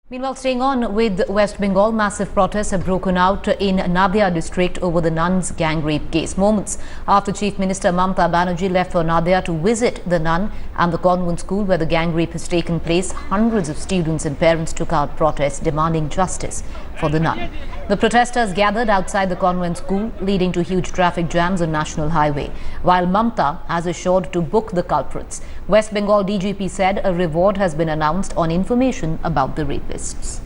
Meanwhile, staying on with West Bengal, massive protests have broken out in Nadia district over the Nun Gangrape case. Moments after Chief Minister Mamata Banerjee left for Nadia to visit the nun and the convent school where the gang rape has taken place, hundreds of students and parents took out protests demanding justice for the nun. The protesters gathered outside the convent school, leading to huge traffic jams on National Highway, while Mamata has assured to book the culprits. West Bengal DGP said a reward has been announced on information about the rapists.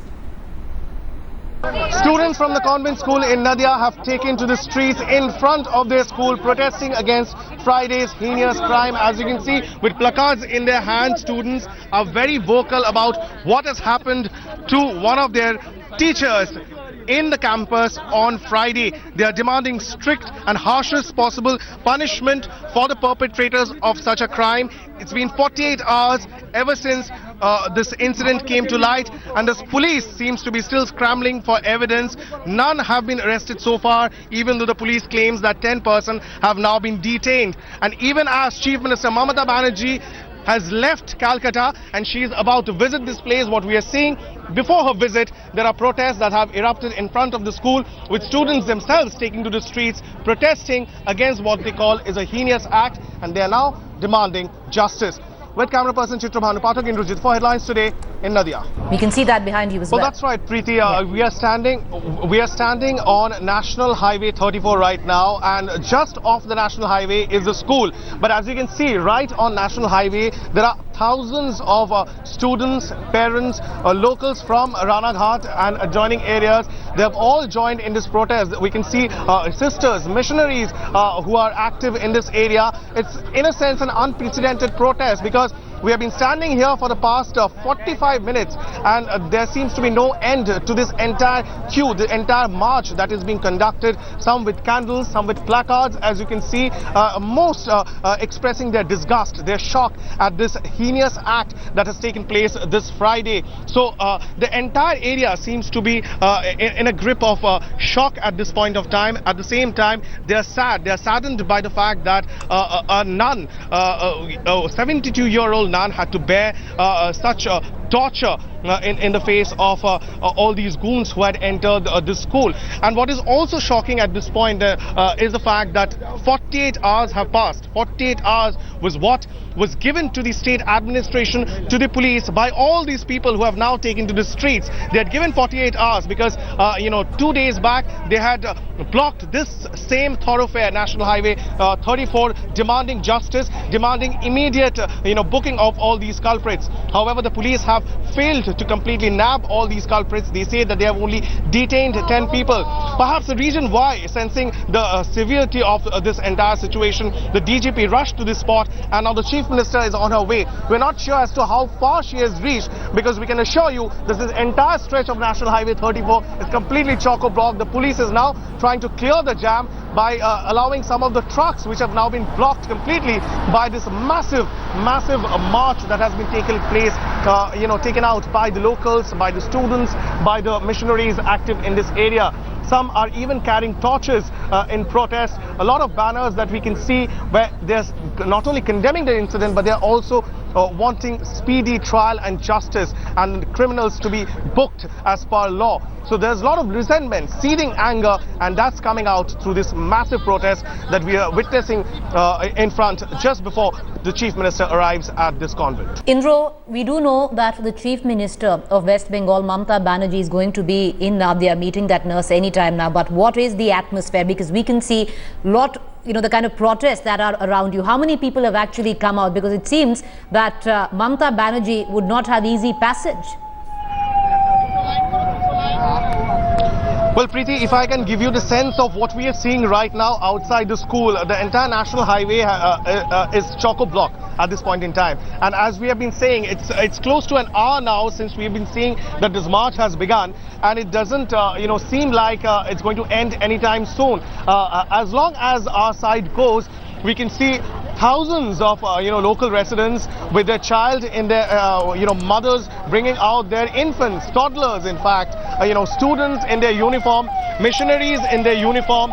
Students from the convent school in Nadia have taken to the streets in front of their school protesting against Friday's heinous crime. As you can see, with placards in their hands, students are very vocal about what has happened to one of their teachers in the campus on Friday. They are demanding strict and harshest possible punishment for the perpetrators of such a crime. It's been 48 hours ever since this incident came to light, and the police seems to be still scrambling for evidence. None have been arrested so far, even though the police claims that 10 persons have now been detained. And even as Chief Minister Mamata Banerjee has left Calcutta and she is about to visit this place, what we are seeing before her visit, there are protests that have erupted in front of the school, with students themselves taking to the streets protesting against what they call is a heinous act, and they are now demanding justice. With camera person Chitra Bhanupathak Indrojit for Headlines Today in Nadia. We can see that behind you as well. Well, that's right, Preeti. We are standing on National Highway 34 right now, and just off the National Highway is the school. But as you can see, right on National Highway, there are thousands of students, parents, locals from Ranaghat and adjoining areas. They have all joined in this protest. We can see sisters, missionaries who are active in this area. It's in a sense an unprecedented protest because we have been standing here for the past 45 minutes and there seems to be no end to this entire queue, the entire march that is being conducted, some with candles, some with placards. As you can see, most expressing their disgust, their shock at this heinous act that has taken place this Friday. So the entire area seems to be in a grip of shock at this point of time. At the same time, they are sad. They are saddened by the fact that a nun, a 72-year-old nun, had to bear such torture in the face of all these goons who had entered this school. And what is also shocking at this point is the fact that 48 hours have passed. 48 hours was what was given to the state administration, to the police, by all these people who have now taken to the streets. They had given 48 hours because 2 days back they had blocked this same thoroughfare, National Highway 34, demanding justice, demanding immediate booking of all these culprits. However, the police have failed to completely nab all these culprits. They say that they have only detained 10 people. Perhaps the reason why, sensing the severity of this entire situation, the DGP rushed to this spot, and now the Chief Minister is on her way. We're not sure as to how far she has reached, because we can assure you that this entire stretch of National Highway 34 is completely choco-blocked. The police is now trying to clear the jam by allowing some of the trucks which have now been blocked completely by this massive march that has been taken out by the locals, by the students, by the missionaries active in this area. Some are even carrying torches in protest. A lot of banners that we can see where they're not only condemning the incident, but they're also wanting speedy trial and justice and criminals to be booked as per law. So there's a lot of resentment, seething anger, and that's coming out through this massive protest that we are witnessing in front just before the Chief Minister arrives at this convent. Indro, we do know that the Chief Minister of West Bengal, Mamata Banerjee, is going to be in Nadia meeting that nurse anytime now. But what is the atmosphere? Because we can see the kind of protests that are around you. How many people have actually come out? Because it seems that Mamata Banerjee would not have easy passage. Well, Preeti, if I can give you the sense of what we are seeing right now outside the school, the entire National Highway is choco-blocked at this point in time. And as we have been saying, it's close to an hour now since we've been seeing that this march has begun, and it doesn't seem like it's going to end anytime soon. As long as our side goes, we can see thousands of local residents with their child in their mothers bringing out their infants, toddlers in fact, students in their uniform, missionaries in their uniform,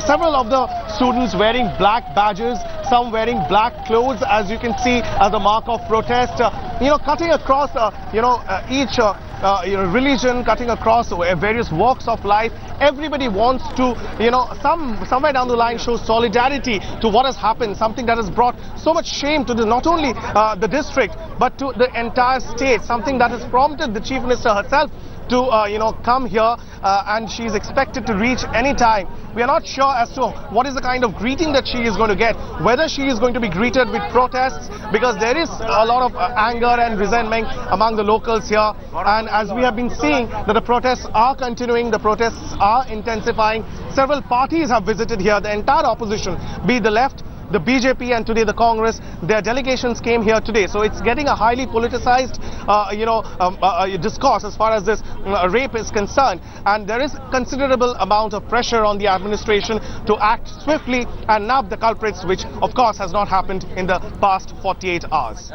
several of the students wearing black badges, some wearing black clothes, as you can see, as a mark of protest. cutting across, each religion, cutting across various walks of life. Everybody wants to, somewhere down the line show solidarity to what has happened, something that has brought so much shame to not only the district, but to the entire state, something that has prompted the Chief Minister herself to come here, and she is expected to reach any time. We are not sure as to what is the kind of greeting that she is going to get, whether she is going to be greeted with protests, because there is a lot of anger and resentment among the locals here. And as we have been seeing that the protests are continuing, the protests are intensifying. Several parties have visited here, the entire opposition, be it the left, the BJP and today the Congress, their delegations came here today. So it's getting a highly politicized, discourse as far as this rape is concerned. And there is considerable amount of pressure on the administration to act swiftly and nab the culprits, which of course has not happened in the past 48 hours.